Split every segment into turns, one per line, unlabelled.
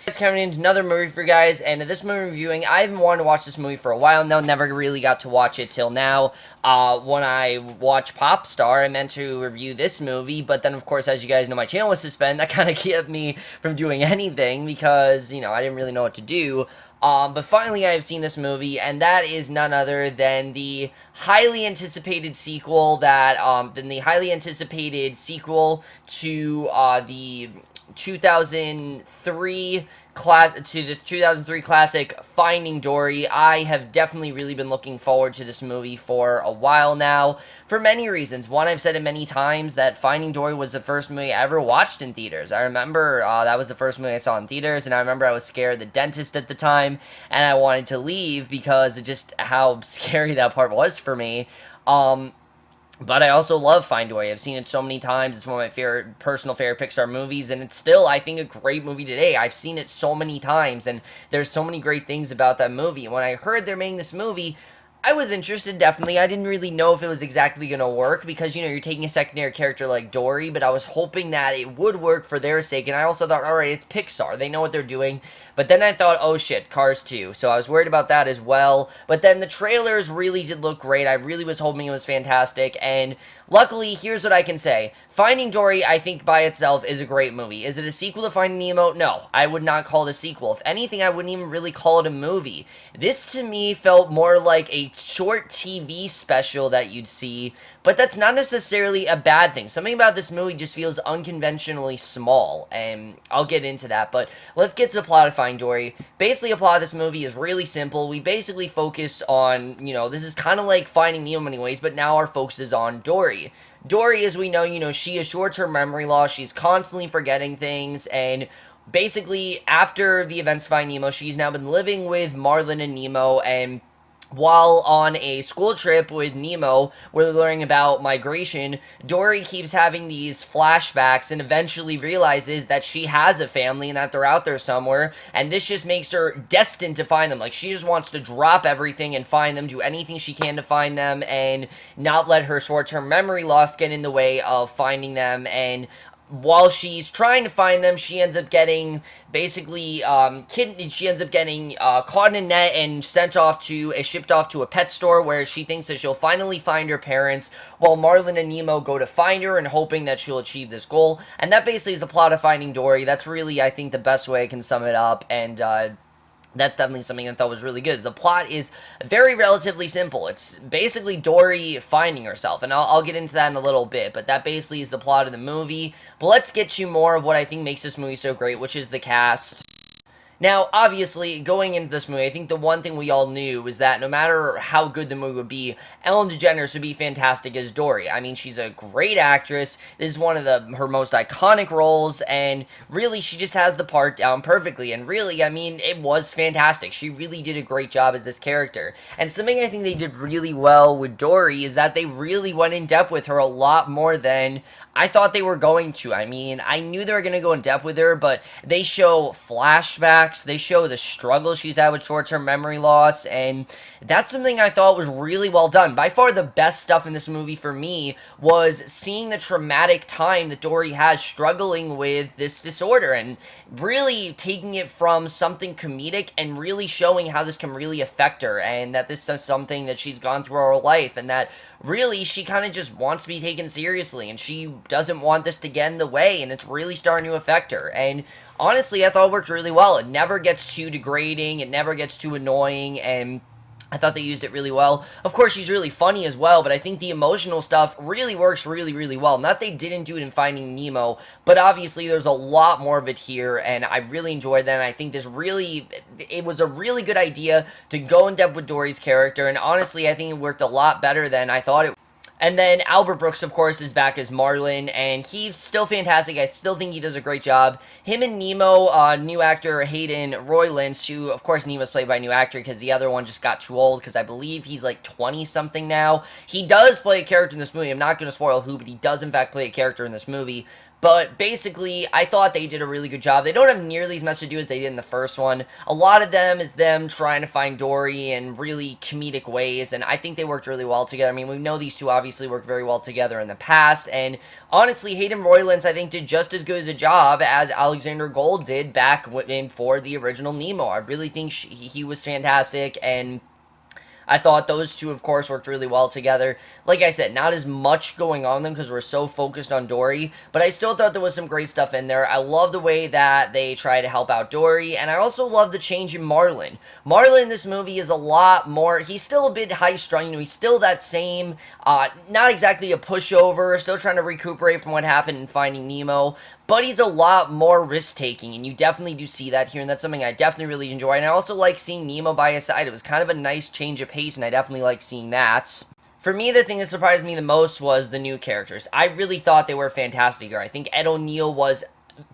It's coming into another movie for you guys, and this movie reviewing, I've been wanting to watch this movie for a while now, never really got to watch it till now. When I watched Popstar, I meant to review this movie, but then of course, as you guys know, my channel was suspended. That kind of kept me from doing anything, because, I didn't really know what to do. But finally I've seen this movie, and that is none other than the highly anticipated sequel to, the 2003 classic Finding Dory. I have definitely really been looking forward to this movie for a while now, for many reasons. One, I've said it many times that Finding Dory was the first movie I ever watched in theaters. I remember that was the first movie I saw in theaters, and I remember I was scared of the dentist at the time, and I wanted to leave because of just how scary that part was for me. But I also love Find Dory. I've seen it so many times. It's one of my personal favorite Pixar movies, and it's still, I think, a great movie today. I've seen it so many times, and there's so many great things about that movie. When I heard they're making this movie, I was interested, definitely. I didn't really know if it was exactly going to work because, you're taking a secondary character like Dory, but I was hoping that it would work for their sake, and I also thought, alright, it's Pixar. They know what they're doing. But then I thought, oh shit, Cars 2. So I was worried about that as well. But then the trailers really did look great. I really was hoping it was fantastic, and luckily, here's what I can say. Finding Dory, I think, by itself is a great movie. Is it a sequel to Finding Nemo? No, I would not call it a sequel. If anything, I wouldn't even really call it a movie. This, to me, felt more like a short TV special that you'd see, but that's not necessarily a bad thing. Something about this movie just feels unconventionally small, and I'll get into that, but let's get to the plot of Finding Dory. Basically, the plot of this movie is really simple. We basically focus on, this is kind of like Finding Nemo in many ways, but now our focus is on Dory. Dory, as we know, she has short-term memory loss. She's constantly forgetting things, and basically, after the events of Finding Nemo, she's now been living with Marlin and Nemo, and while on a school trip with Nemo, where they're learning about migration, Dory keeps having these flashbacks and eventually realizes that she has a family and that they're out there somewhere, and this just makes her destined to find them. Like, she just wants to drop everything and find them, do anything she can to find them, and not let her short-term memory loss get in the way of finding them. And while she's trying to find them, she ends up getting caught in a net and shipped off to a pet store where she thinks that she'll finally find her parents, while Marlin and Nemo go to find her and hoping that she'll achieve this goal. And that basically is the plot of Finding Dory. That's really, I think, the best way I can sum it up, and that's definitely something I thought was really good. The plot is very relatively simple. It's basically Dory finding herself, and I'll get into that in a little bit, but that basically is the plot of the movie. But let's get to more of what I think makes this movie so great, which is the cast. Now, obviously, going into this movie, I think the one thing we all knew was that no matter how good the movie would be, Ellen DeGeneres would be fantastic as Dory. I mean, she's a great actress. This is one of her most iconic roles, and really, she just has the part down perfectly. And really, I mean, it was fantastic. She really did a great job as this character. And something I think they did really well with Dory is that they really went in depth with her a lot more than I thought they were going to. I mean, I knew they were going to go in depth with her, but they show flashbacks, they show the struggle she's had with short-term memory loss, and that's something I thought was really well done. By far the best stuff in this movie for me was seeing the traumatic time that Dory has struggling with this disorder, and really taking it from something comedic and really showing how this can really affect her, and that this is something that she's gone through her life, and that really she kind of just wants to be taken seriously, and she doesn't want this to get in the way, and it's really starting to affect her. And honestly, I thought it worked really well. It never gets too degrading, it never gets too annoying, and I thought they used it really well. Of course, she's really funny as well, but I think the emotional stuff really works really, really well. Not they didn't do it in Finding Nemo, but obviously there's a lot more of it here, and I really enjoyed that, and I think it was a really good idea to go in depth with Dory's character, and honestly, I think it worked a lot better than I thought it. And then Albert Brooks, of course, is back as Marlin, and he's still fantastic. I still think he does a great job. Him and Nemo, new actor Hayden Rolence, who, of course, Nemo's played by a new actor because the other one just got too old, because I believe he's like 20-something now. He does play a character in this movie. I'm not going to spoil who, but he does, in fact, play a character in this movie. But basically, I thought they did a really good job. They don't have nearly as much to do as they did in the first one. A lot of them is them trying to find Dory in really comedic ways, and I think they worked really well together. I mean, we know these two obviously worked very well together in the past, and honestly, Hayden Rolence, I think, did just as good a job as Alexander Gold did back for the original Nemo. I really think he was fantastic, and I thought those two, of course, worked really well together. Like I said, not as much going on them because we're so focused on Dory, but I still thought there was some great stuff in there. I love the way that they try to help out Dory, and I also love the change in Marlin. Marlin in this movie is a lot more, he's still a bit high-strung, you know, he's still that same, not exactly a pushover, still trying to recuperate from what happened in Finding Nemo, but he's a lot more risk-taking, and you definitely do see that here, and that's something I definitely really enjoy, and I also like seeing Nemo by his side. It was kind of a nice change of pace, and I definitely like seeing that. For me, the thing that surprised me the most was the new characters. I really thought they were fantastic here. I think Ed O'Neill was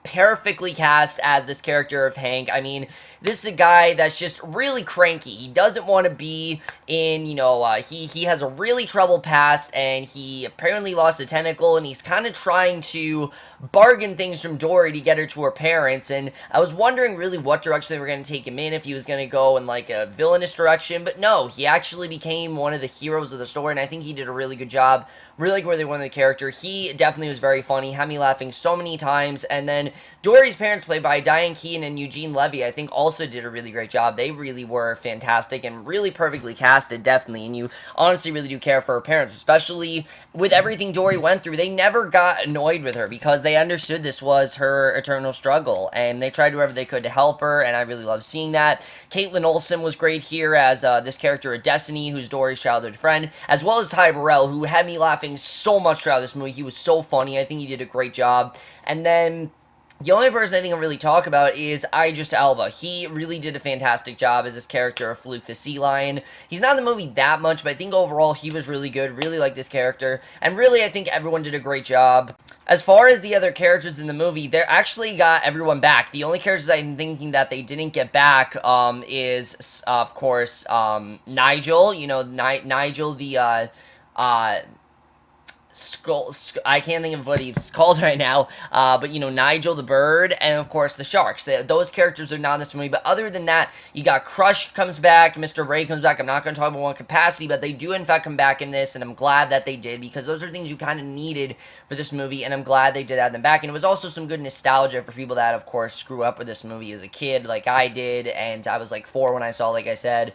perfectly cast as this character of Hank. I mean, this is a guy that's just really cranky. He doesn't want to be in, you know, he has a really troubled past, and he apparently lost a tentacle, and he's kind of trying to bargain things from Dory to get her to her parents, and I was wondering really what direction they were going to take him in, if he was going to go in, like, a villainous direction, but no, he actually became one of the heroes of the story, and I think he did a really good job. Really like where they went with the character. He definitely was very funny, had me laughing so many times, and then Dory's parents, played by Diane, Keaton, and Eugene Levy, I think also did a really great job. They really were fantastic and really perfectly casted, definitely, and you honestly really do care for her parents, especially with everything Dory went through. They never got annoyed with her because they understood this was her eternal struggle, and they tried whatever they could to help her, and I really love seeing that. Kaitlin Olson was great here as this character of Destiny, who's Dory's childhood friend, as well as Burrell, who had me laughing so much throughout this movie. He was so funny. I think he did a great job. And then the only person I think I'll really talk about is Idris Elba. He really did a fantastic job as this character of Fluke the Sea Lion. He's not in the movie that much, but I think overall he was really good. Really liked this character. And really, I think everyone did a great job. As far as the other characters in the movie, they actually got everyone back. The only characters I'm thinking that they didn't get back is, of course, Nigel. You know, Nigel, the I can't think of what he's called right now, but you know, Nigel the bird, and of course the sharks. Those characters are not in this movie, but other than that, you got Crush comes back, Mr. Ray comes back. I'm not going to talk about one capacity, but they do in fact come back in this, and I'm glad that they did, because those are things you kind of needed for this movie, and I'm glad they did add them back. And it was also some good nostalgia for people that, of course, screw up with this movie as a kid, like I did, and I was like 4 when I saw, like I said.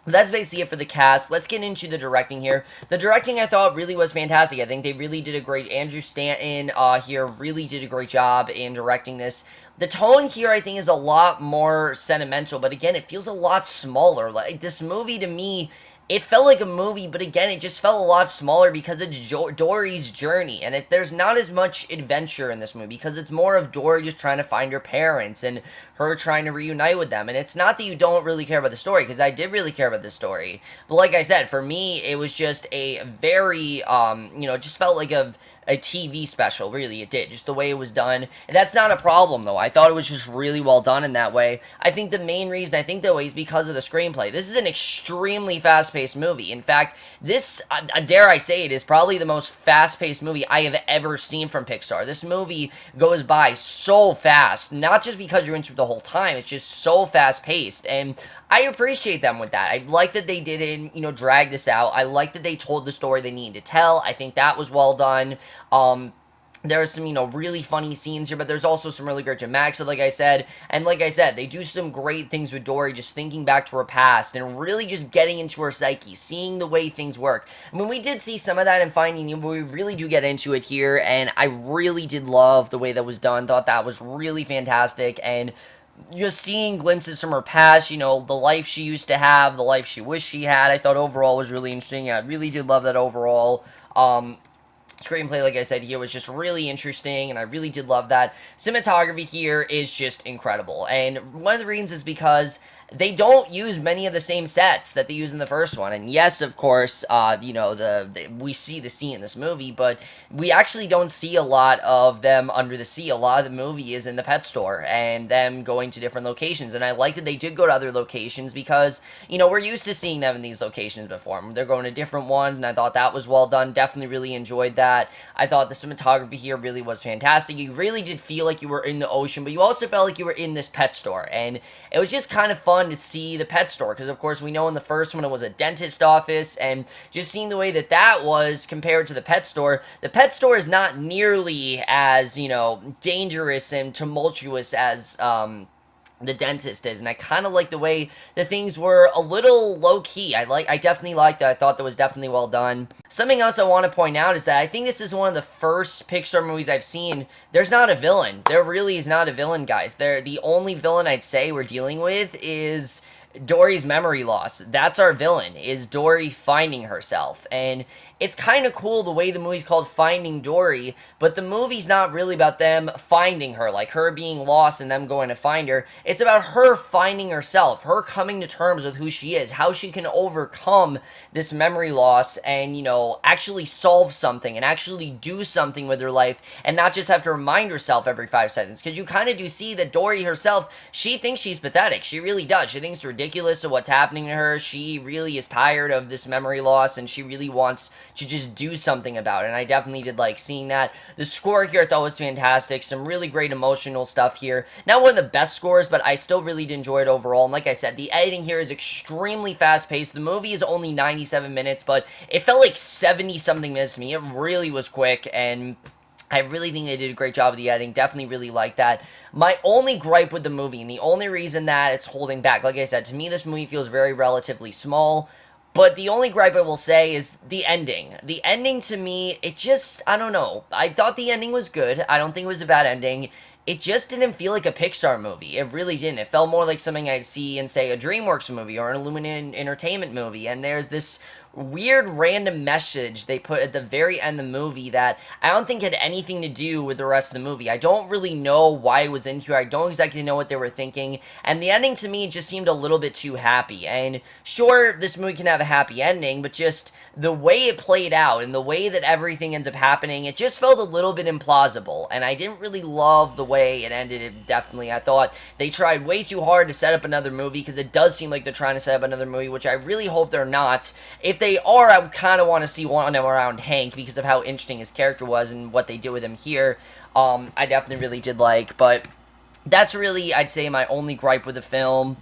That's basically it for the cast. Let's get into the directing here. The directing, I thought, really was fantastic. I think they really did a great... Andrew Stanton here really did a great job in directing this. The tone here, I think, is a lot more sentimental, but again, it feels a lot smaller. Like, this movie, to me, it felt like a movie, but again, it just felt a lot smaller because it's Dory's journey, and there's not as much adventure in this movie, because it's more of Dory just trying to find her parents, and her trying to reunite with them, and it's not that you don't really care about the story, because I did really care about the story, but like I said, for me, it was just a very, you know, it just felt like a TV special, really, it did, just the way it was done, and that's not a problem, though. I thought it was just really well done in that way. I think the main reason, though, is because of the screenplay. This is an extremely fast-paced movie. In fact, this, dare I say it, is probably the most fast-paced movie I have ever seen from Pixar. This movie goes by so fast, not just because you're into it the whole time, it's just so fast-paced, and I appreciate them with that. I like that they didn't, you know, drag this out. I like that they told the story they needed to tell. I think that was well done. There are some, you know, really funny scenes here, but there's also some really great dramatics, like I said, and like I said, they do some great things with Dory, just thinking back to her past, and really just getting into her psyche, seeing the way things work. I mean, we did see some of that in Finding Nemo, but we really do get into it here, and I really did love the way that was done, thought that was really fantastic, and just seeing glimpses from her past, you know, the life she used to have, the life she wished she had, I thought overall was really interesting. I really did love that overall. Screenplay, like I said, here was just really interesting, and I really did love that. Cinematography here is just incredible, and one of the reasons is because they don't use many of the same sets that they use in the first one. And yes, of course, you know, we see the sea in this movie, but we actually don't see a lot of them under the sea. A lot of the movie is in the pet store and them going to different locations. And I like that they did go to other locations because, you know, we're used to seeing them in these locations before. They're going to different ones, and I thought that was well done. Definitely really enjoyed that. I thought the cinematography here really was fantastic. You really did feel like you were in the ocean, but you also felt like you were in this pet store. And it was just kind of fun to see the pet store because, of course, we know in the first one it was a dentist office, and just seeing the way that that was compared to the pet store is not nearly as, you know, dangerous and tumultuous as the dentist is, and I kind of like the way that things were a little low-key. I definitely liked that. I thought that was definitely well done. Something else I want to point out is that I think this is one of the first Pixar movies I've seen. There's not a villain. There really is not a villain, guys. The only villain I'd say we're dealing with is Dory's memory loss. That's our villain, is Dory finding herself. And it's kind of cool the way the movie's called Finding Dory, but the movie's not really about them finding her, like her being lost and them going to find her. It's about her finding herself, her coming to terms with who she is, how she can overcome this memory loss and, you know, actually solve something and actually do something with her life and not just have to remind herself every 5 seconds. Because you kind of do see that Dory herself, she thinks she's pathetic. She really does. She thinks it's ridiculous of what's happening to her. She really is tired of this memory loss and she really wants to just do something about it, and I definitely did like seeing that. The score here I thought was fantastic. Some really great emotional stuff here. Not one of the best scores, but I still really did enjoy it overall, and like I said, the editing here is extremely fast-paced. The movie is only 97 minutes, but it felt like 70-something minutes to me. It really was quick, and I really think they did a great job of the editing. Definitely really like that. My only gripe with the movie, and the only reason that it's holding back, like I said, to me this movie feels very relatively small. But the only gripe I will say is the ending. The ending to me, it just, I don't know. I thought the ending was good. I don't think it was a bad ending. It just didn't feel like a Pixar movie. It really didn't. It felt more like something I'd see in, say, a DreamWorks movie or an Illuminated Entertainment movie. And there's this weird random message they put at the very end of the movie that I don't think had anything to do with the rest of the movie. I don't really know why it was in here. I don't exactly know what they were thinking. And the ending to me just seemed a little bit too happy. And sure, this movie can have a happy ending, but just the way it played out and the way that everything ends up happening, it just felt a little bit implausible. And I didn't really love the way it ended. It definitely, I thought they tried way too hard to set up another movie because it does seem like they're trying to set up another movie, which I really hope they're not. If they are, I kind of want to see one around Hank because of how interesting his character was and what they did with him here. I definitely really did like, but that's really, I'd say, my only gripe with the film.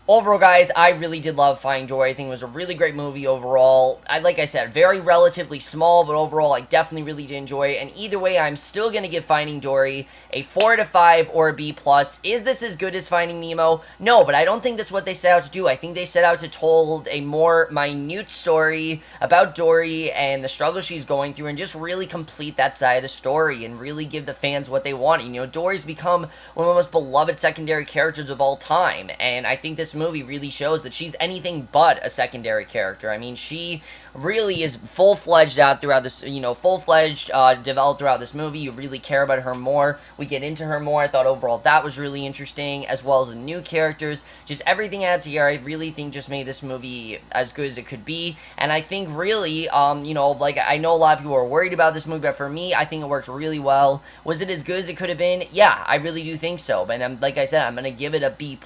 Overall, guys, I really did love Finding Dory. I think it was a really great movie overall. Like I said, very relatively small, but overall, I definitely really did enjoy it. And either way, I'm still going to give Finding Dory a 4 to 5 or a B+. Is this as good as Finding Nemo? No, but I don't think that's what they set out to do. I think they set out to tell a more minute story about Dory and the struggle she's going through and just really complete that side of the story and really give the fans what they want. You know, Dory's become one of the most beloved secondary characters of all time, and I think this movie really shows that she's anything but a secondary character. I mean, she really is full-fledged out throughout this, you know, full-fledged, developed throughout this movie. You really care about her more. We get into her more. I thought overall that was really interesting, as well as the new characters. Just everything adds here, I really think just made this movie as good as it could be. And I think really, you know, like, I know a lot of people are worried about this movie, but for me, I think it worked really well. Was it as good as it could have been? Yeah, I really do think so. But like I said, I'm going to give it a B+,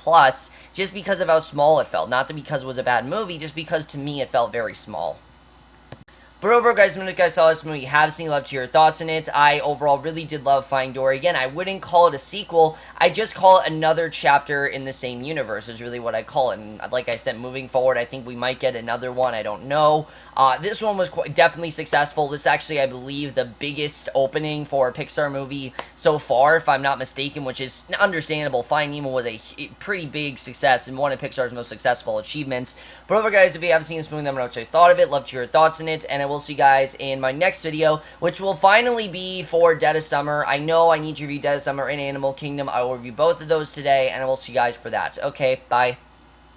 just because of how small it felt. Not that because it was a bad movie, just because to me it felt very small. But overall, guys, let me know what you guys thought of this movie. Have seen, love to your thoughts in it. I overall really did love Finding Dory. Again, I wouldn't call it a sequel. I just call it another chapter in the same universe is really what I call it. And like I said, moving forward, I think we might get another one. I don't know. This one was definitely successful. This actually, I believe, the biggest opening for a Pixar movie so far, if I'm not mistaken, which is understandable. Finding Nemo was a pretty big success and one of Pixar's most successful achievements. But overall, guys, if you haven't seen this movie, let me know what you guys thought of it. Love to hear your thoughts in it. And I will see you guys in my next video, which will finally be for Dead of Summer. I know I need to review Dead of Summer and Animal Kingdom. I will review both of those today, and I will see you guys for that. Okay, bye.